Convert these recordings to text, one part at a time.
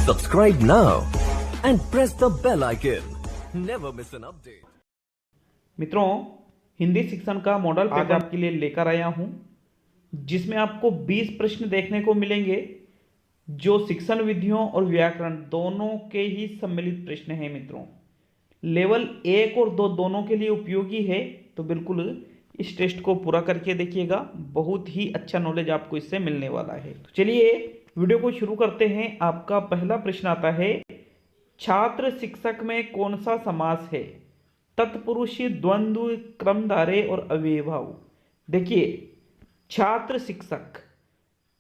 Subscribe now and press the bell icon. Never miss an update. मित्रों, हिंदी शिक्षण का model paper आपके लिए लेकर आया हूं, जिसमें आपको 20 प्रश्न देखने को मिलेंगे जो शिक्षण विधियों और व्याकरण दोनों के ही सम्मिलित प्रश्न हैं। मित्रों, लेवल 1 और 2 दोनों के लिए उपयोगी है, तो बिल्कुल इस टेस्ट को पूरा करके देखिएगा। बहुत ही अच्छा नॉलेज आपको इससे मिलने वाला है। तो चलिए वीडियो को शुरू करते हैं। आपका पहला प्रश्न आता है, छात्र शिक्षक में कौन सा समास है? तत्पुरुष, द्वंद्व, क्रमधारय और अव्ययभाव। देखिए, छात्र शिक्षक,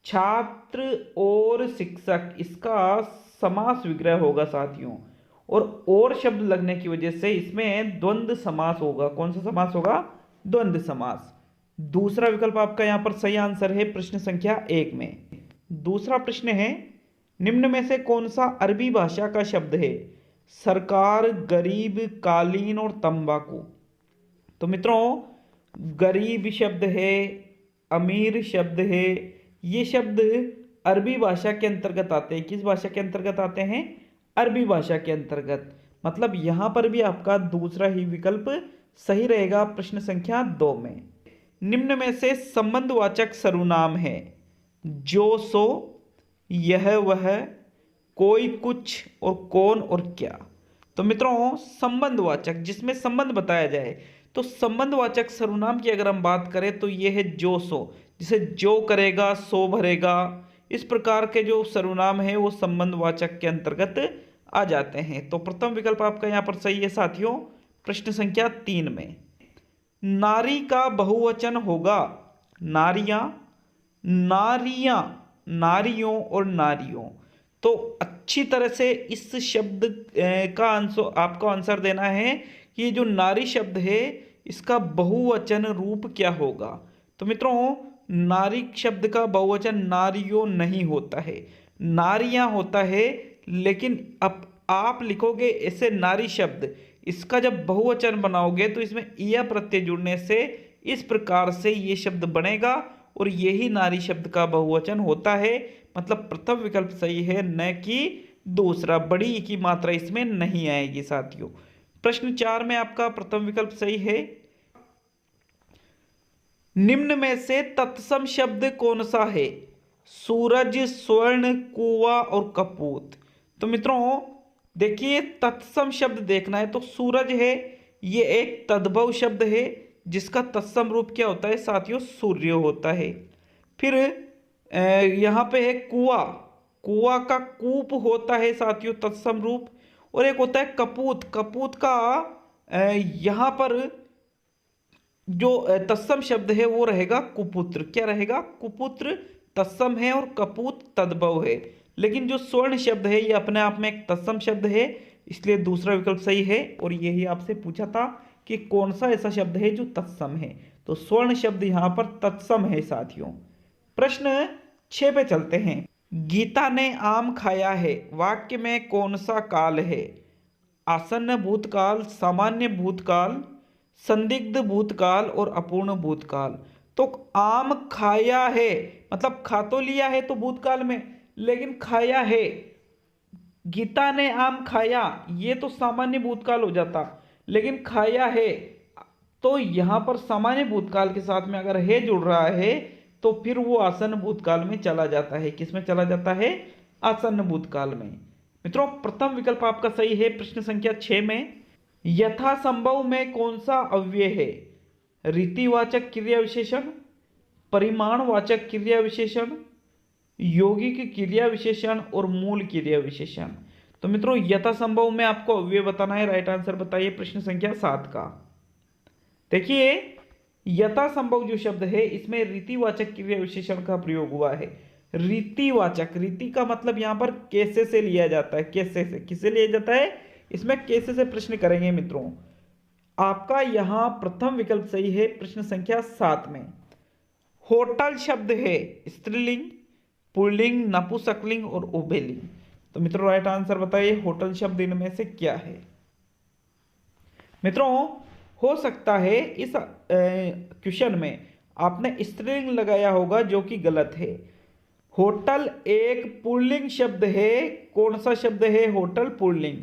छात्र और शिक्षक, इसका समास विग्रह होगा साथियों, और शब्द लगने की वजह से इसमें द्वंद्व समास होगा। कौन सा समास होगा? द्वंद्व समास। दूसरा विकल्प आपका यहां पर सही आंसर है प्रश्न संख्या 1 में। दूसरा प्रश्न है, निम्न में से कौन सा अरबी भाषा का शब्द है? सरकार, गरीब, कालीन और तंबाकू। तो मित्रों, गरीब शब्द है, अमीर शब्द है, ये शब्द अरबी भाषा के अंतर्गत आते हैं। किस भाषा के अंतर्गत आते हैं? अरबी भाषा के अंतर्गत। मतलब यहां पर भी आपका दूसरा ही विकल्प सही रहेगा प्रश्न संख्या 2 में। निम्न में से संबंधवाचक सर्वनाम है? जो, सो, यह, वह, कोई, कुछ और कौन और क्या। तो मित्रों, संबंधवाचक, जिसमें संबंध बताया जाए, तो संबंधवाचक सर्वनाम की अगर हम बात करें तो यह है जो, सो, जिसे जो करेगा सो भरेगा। इस प्रकार के जो सर्वनाम है वो संबंधवाचक के अंतर्गत आ जाते हैं। तो प्रथम विकल्प आपका यहां पर सही है साथियों प्रश्न संख्या 3 में। नारी का बहुवचन होगा नारियां, नारियां, नारियों और नारियों। तो अच्छी तरह से इस शब्द का आंसर आपको आंसर देना है कि ये जो नारी शब्द है इसका बहुवचन रूप क्या होगा। तो मित्रों, नारी शब्द का बहुवचन नारियों नहीं होता है, नारियां होता है। लेकिन अब आप लिखोगे ऐसे नारी शब्द, इसका जब बहुवचन बनाओगे तो इसमें इया प्रत्यय जुड़ने से इस प्रकार से ये शब्द बनेगा और यही नारी शब्द का बहुवचन होता है। मतलब प्रथम विकल्प सही है, न कि दूसरा। बड़ी ई की मात्रा इसमें नहीं आएगी साथियों। प्रश्न 4 में आपका प्रथम विकल्प सही है। निम्न में से तत्सम शब्द कौन सा है? सूरज, स्वर्ण, कुआं और कपूत। तो मित्रों देखिए, तत्सम शब्द देखना है तो सूरज है, ये एक तद्भव शब्द है जिसका तत्सम रूप क्या होता है साथियों? सूर्य होता है। फिर यहाँ पे है कुआं, कुआं का कूप होता है साथियों तत्सम रूप। और एक होता है कपूत, कपूत का यहाँ पर जो तत्सम शब्द है वो रहेगा कुपुत्र। क्या रहेगा? कुपुत्र तत्सम है और कपूत तद्भव है। लेकिन जो स्वर्ण शब्द है ये अपने आप में एक तत्सम शब्द है, इसलिए दूसरा विकल्प सही है। और यही आपसे पूछा था कि कौन सा ऐसा शब्द है जो तत्सम है, तो स्वर्ण शब्द यहां पर तत्सम है साथियों। प्रश्न 6 पे चलते हैं। गीता ने आम खाया है, वाक्य में कौन सा काल है? आसन्न भूतकाल, सामान्य भूतकाल, संदिग्ध भूतकाल और अपूर्ण भूतकाल। तो आम खाया है मतलब खा तो लिया है तो भूतकाल में, लेकिन खाया है, गीता ने आम खाया, ये तो सामान्य भूतकाल हो जाता। लेकिन खाया है तो यहां पर सामान्य भूतकाल के साथ में अगर है जुड़ रहा है तो फिर वो आसन्न भूतकाल में चला जाता है। किस में चला जाता है? आसन्न भूतकाल में। मित्रों, प्रथम विकल्प आपका सही है प्रश्न संख्या 6 में। यथासंभव में कौन सा अव्यय है? रीतिवाचक क्रिया विशेषण, परिमाणवाचक क्रिया विशेषण, यौगिक क्रिया विशेषण और मूल क्रिया विशेषण। तो मित्रों, यथासंभव में आपको अव्यय बताना है। राइट आंसर बताइए प्रश्न संख्या 7 का। देखिए, यथासंभव जो शब्द है इसमें रीतिवाचक क्रिया विशेषण का प्रयोग हुआ है। रीतिवाचक, रीति का मतलब यहां पर कैसे से लिया जाता है। कैसे से किसे लिया जाता है? इसमें कैसे से प्रश्न करेंगे मित्रों। आपका यहां प्रथम विकल्प सही है प्रश्न संख्या 7 में। होटल शब्द है स्त्रीलिंग, पुल्लिंग, नपुंसकलिंग और उभयलिंग। तो मित्रों, राइट आंसर बताइए होटल शब्द इनमें से क्या है? मित्रों, हो सकता है इस क्वेश्चन में आपने स्त्रीलिंग लगाया होगा जो कि गलत है। होटल एक पुल्लिंग शब्द है। कौन सा शब्द है? Hotel pulling.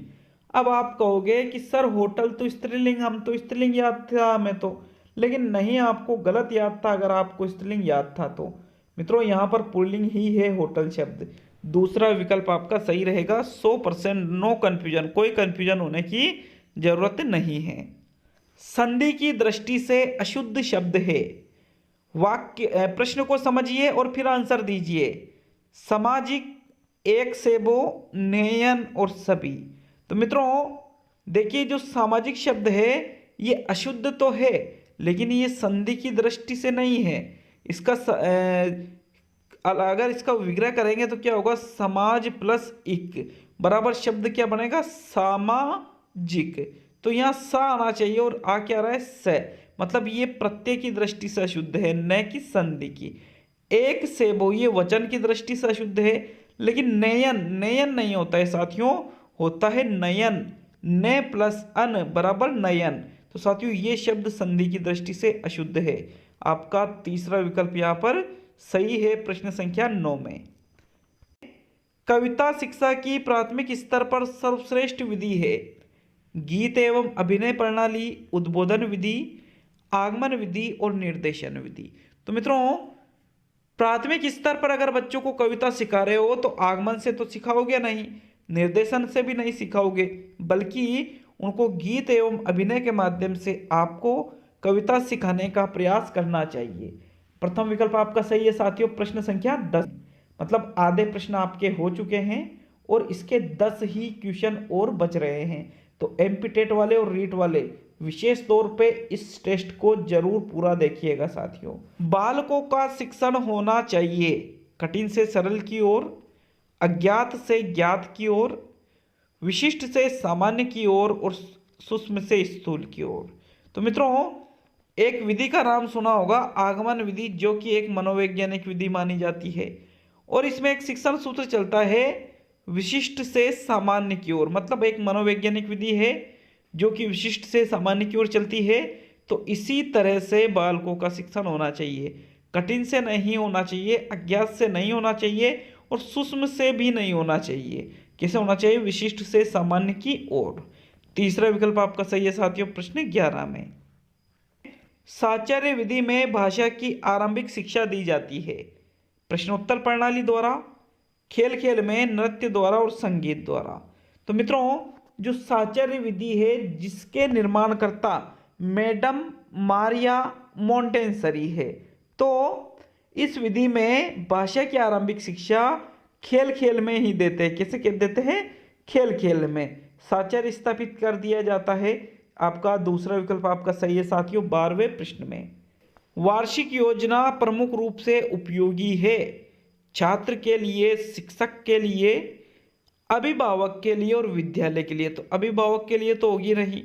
अब आप कहोगे कि सर होटल तो स्त्रीलिंग, हम तो स्त्रीलिंग याद था हमें तो, लेकिन नहीं, आपको गलत याद था अगर आपको स्त्रीलिंग याद था तो। मित्रों यहाँ पर पुल्लिंग ही है होटल शब्द। दूसरा विकल्प आपका सही रहेगा। 100%, नो कंफ्यूजन, कोई कंफ्यूजन होने की जरूरत नहीं है। संधि की दृष्टि से अशुद्ध शब्द है। वाक्य प्रश्न को समझिए और फिर आंसर दीजिए। सामाजिक, एक सेबो, नयन और सभी। तो मित्रों देखिए, जो सामाजिक शब्द है ये अशुद्ध तो है, लेकिन ये संधि की दृष्टि से नहीं है। इसका अगर इसका विग्रह करेंगे तो क्या होगा? समाज प्लस इक बराबर शब्द क्या बनेगा? सामाजिक। तो यहाँ सा आना चाहिए और आ क्या रहा है? स। मतलब ये प्रत्यय की दृष्टि से अशुद्ध है, न कि संधि की। एक से वो ये वचन की दृष्टि से अशुद्ध है, लेकिन नयन, नयन नहीं होता है साथियों, होता है नयन। न प्लस अन बराबर नयन। तो साथियों ये शब्द संधि की दृष्टि से अशुद्ध है। आपका तीसरा विकल्प यहाँ पर सही है प्रश्न संख्या 9 में। कविता शिक्षा की प्राथमिक स्तर पर सर्वश्रेष्ठ विधि है। गीत एवं अभिनय प्रणाली, उद्बोधन विधि, आगमन विधि और निर्देशन विधि। तो मित्रों प्राथमिक स्तर पर अगर बच्चों को कविता सिखा रहे हो तो आगमन से तो सिखाओगे नहीं, निर्देशन से भी नहीं सिखाओगे, बल्कि उनको गीत एवं अभिनय के माध्यम से आपको कविता सिखाने का प्रयास करना चाहिए। प्रथम विकल्प आपका सही है साथियों, प्रश्न संख्या 10। मतलब आधे प्रश्न आपके हो चुके हैं और इसके 10 ही क्वेश्चन और बच रहे हैं। तो एमपी टेट वाले और रीट वाले विशेष तौर पे इस टेस्ट को जरूर पूरा देखिएगा साथियों। बालकों का शिक्षण होना चाहिए कठिन से सरल की ओर, अज्ञात से ज्ञात की ओर, विशिष्ट से सामान्य की ओर और सूक्ष्म से स्थूल की ओर। तो मित्रों एक विधि का नाम सुना होगा, आगमन विधि, जो कि एक मनोवैज्ञानिक विधि मानी जाती है। और इसमें एक शिक्षण सूत्र चलता है विशिष्ट से सामान्य की ओर। मतलब एक मनोवैज्ञानिक विधि है जो कि विशिष्ट से सामान्य की ओर चलती है। तो इसी तरह से बालकों का शिक्षण होना चाहिए, कठिन से नहीं होना चाहिए, अज्ञात से नहीं होना चाहिए और सूक्ष्म से भी नहीं होना चाहिए। कैसे होना चाहिए? विशिष्ट से सामान्य की ओर। तीसरा विकल्प आपका सही है साथियों, प्रश्न 11 में। साचार्य विधि में भाषा की आरंभिक शिक्षा दी जाती है प्रश्नोत्तर प्रणाली द्वारा, खेल खेल में, नृत्य द्वारा और संगीत द्वारा। तो मित्रों जो साचार्य विधि है जिसके निर्माणकर्ता मैडम मारिया मोंटेसरी है, तो इस विधि में भाषा की आरंभिक शिक्षा खेल खेल में ही देते हैं। कैसे देते हैं? खेल खेल में साचार्य स्थापित कर दिया जाता है। आपका दूसरा विकल्प आपका सही है साथियों, 12वें प्रश्न में। वार्षिक योजना प्रमुख रूप से उपयोगी है छात्र के लिए, शिक्षक के लिए, अभिभावक के लिए और विद्यालय के लिए। तो अभिभावक के लिए तो होगी नहीं,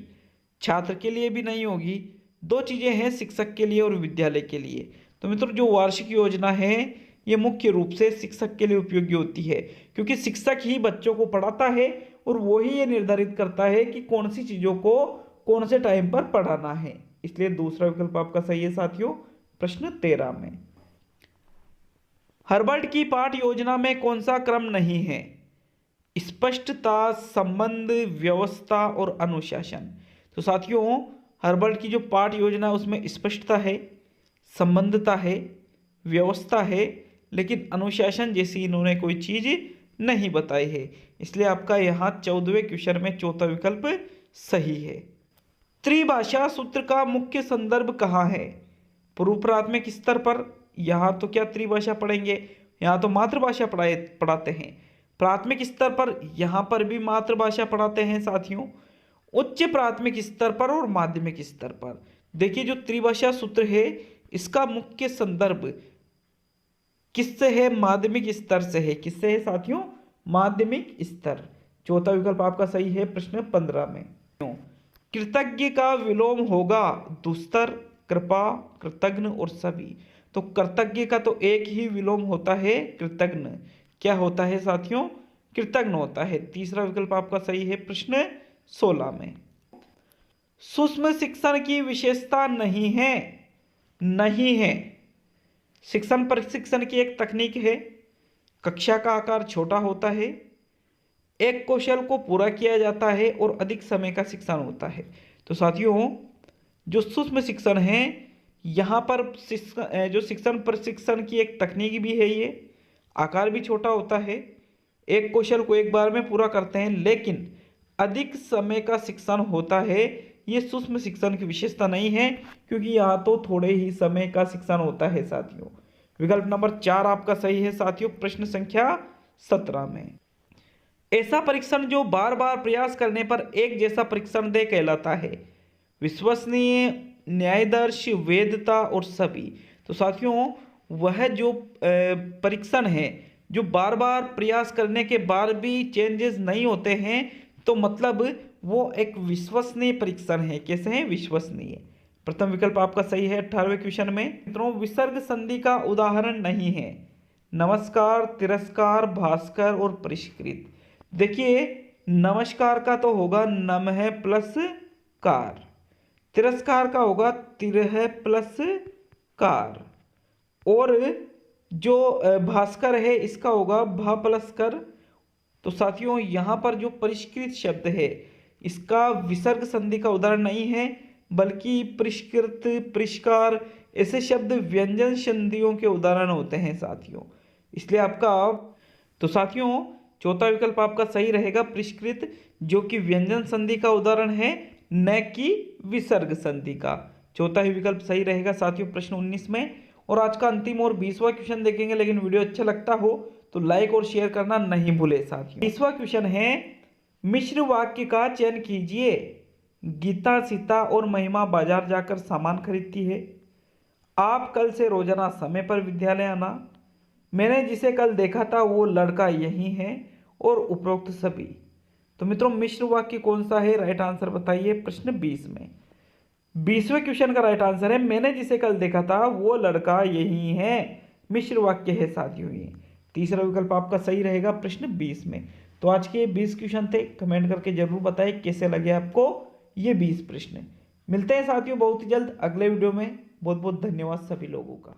छात्र के लिए भी नहीं होगी। दो चीजें हैं, शिक्षक के लिए और विद्यालय के लिए। तो मित्रों जो वार्षिक योजना है ये मुख्य रूप से शिक्षक के लिए उपयोगी होती है, क्योंकि शिक्षक ही बच्चों को पढ़ाता है और वही ये निर्धारित करता है कि कौन सी चीजों को कौन से टाइम पर पढ़ाना है। इसलिए दूसरा विकल्प आपका सही है साथियों, प्रश्न 13 में। हर्बर्ट की पाठ योजना में कौन सा क्रम नहीं है? स्पष्टता, संबंध, व्यवस्था और अनुशासन। तो साथियों हर्बर्ट की जो पाठ योजना है उसमें स्पष्टता है, संबंधता है, व्यवस्था है, लेकिन अनुशासन जैसी इन्होंने कोई चीज नहीं बताई है। इसलिए आपका यहाँ 14वें क्वेश्चन में चौथा विकल्प सही है। त्रिभाषा सूत्र का मुख्य संदर्भ कहाँ है? पूर्व प्राथमिक स्तर पर। यहाँ तो क्या त्रिभाषा पढ़ेंगे, यहाँ तो मातृभाषा पढ़ाते हैं। प्राथमिक स्तर पर यहाँ पर भी मातृभाषा पढ़ाते हैं साथियों। उच्च प्राथमिक स्तर पर और माध्यमिक स्तर पर। देखिए जो त्रिभाषा सूत्र है इसका मुख्य संदर्भ किससे है? माध्यमिक स्तर से है। किससे है साथियों? माध्यमिक स्तर। चौथा विकल्प आपका सही है, प्रश्न 15 में। कृतज्ञ का विलोम होगा दुस्तर, कृपा, कृतघ्न और सभी। तो कृतज्ञ का तो एक ही विलोम होता है, कृतघ्न। क्या होता है साथियों? कृतघ्न होता है। तीसरा विकल्प आपका सही है, प्रश्न 16 में। सूक्ष्म शिक्षण की विशेषता नहीं है। नहीं है। शिक्षण प्रशिक्षण की एक तकनीक है कक्षा का आकार छोटा होता है, एक कौशल को पूरा किया जाता है और अधिक समय का शिक्षण होता है। तो साथियों, जो सूक्ष्म शिक्षण है, यहाँ पर जो शिक्षण प्रशिक्षण की एक तकनीक भी है, ये आकार भी छोटा होता है, एक कौशल को एक बार में पूरा करते हैं, लेकिन अधिक समय का शिक्षण होता है। ये सूक्ष्म शिक्षण की विशेषता नहीं है, क्योंकि यहाँ तो थोड़े ही समय का शिक्षण होता है साथियों। विकल्प नंबर 4 आपका सही है साथियों, प्रश्न संख्या 17 में। ऐसा परीक्षण जो बार बार प्रयास करने पर एक जैसा परीक्षण दे कहलाता है। विश्वसनीय, न्यायदर्श, वैधता और सभी। तो साथियों, वह जो परीक्षण है जो बार बार प्रयास करने के बाद भी चेंजेस नहीं होते हैं, तो मतलब वो एक विश्वसनीय परीक्षण है। कैसे है? विश्वसनीय। प्रथम विकल्प आपका सही है 18वें क्वेश्चन में। मित्रों, विसर्ग संधि का उदाहरण नहीं है। नमस्कार, तिरस्कार, भास्कर और परिष्कृत। देखिए, नमस्कार का तो होगा नमः प्लस कार, तिरस्कार का होगा तिरह प्लस कार, और जो भास्कर है इसका होगा भा प्लस कर। तो साथियों, यहाँ पर जो परिष्कृत शब्द है इसका विसर्ग संधि का उदाहरण नहीं है, बल्कि परिष्कृत, परिष्कार ऐसे शब्द व्यंजन संधियों के उदाहरण होते हैं साथियों। इसलिए आपका तो साथियों चौथा विकल्प आपका सही रहेगा, परिष्कृत, जो कि व्यंजन संधि का उदाहरण है, न कि विसर्ग संधि का। चौथा ही विकल्प सही रहेगा साथियों प्रश्न 19 में। और आज का अंतिम और 20वां क्वेश्चन देखेंगे, लेकिन वीडियो अच्छा लगता हो तो लाइक और शेयर करना नहीं भूले साथियों। 20वां क्वेश्चन है, मिश्र वाक्य का चयन कीजिए। गीता, सीता और महिमा बाजार जाकर सामान खरीदती है। आप कल से रोजाना समय पर विद्यालय आना। मैंने जिसे कल देखा था वो लड़का यही है, और उपरोक्त सभी। तो मित्रों, मिश्र वाक्य कौन सा है? राइट आंसर बताइए प्रश्न 20 में। 20वें क्वेश्चन का राइट आंसर है, मैंने जिसे कल देखा था वो लड़का यही है। मिश्र वाक्य है साथियों ये। तीसरा विकल्प आपका सही रहेगा प्रश्न 20 में। तो आज के 20 क्वेश्चन थे, कमेंट करके जरूर बताएं कैसे लगे आपको ये 20 प्रश्न। मिलते हैं साथियों बहुत ही जल्द अगले वीडियो में। बहुत बहुत धन्यवाद सभी लोगों का।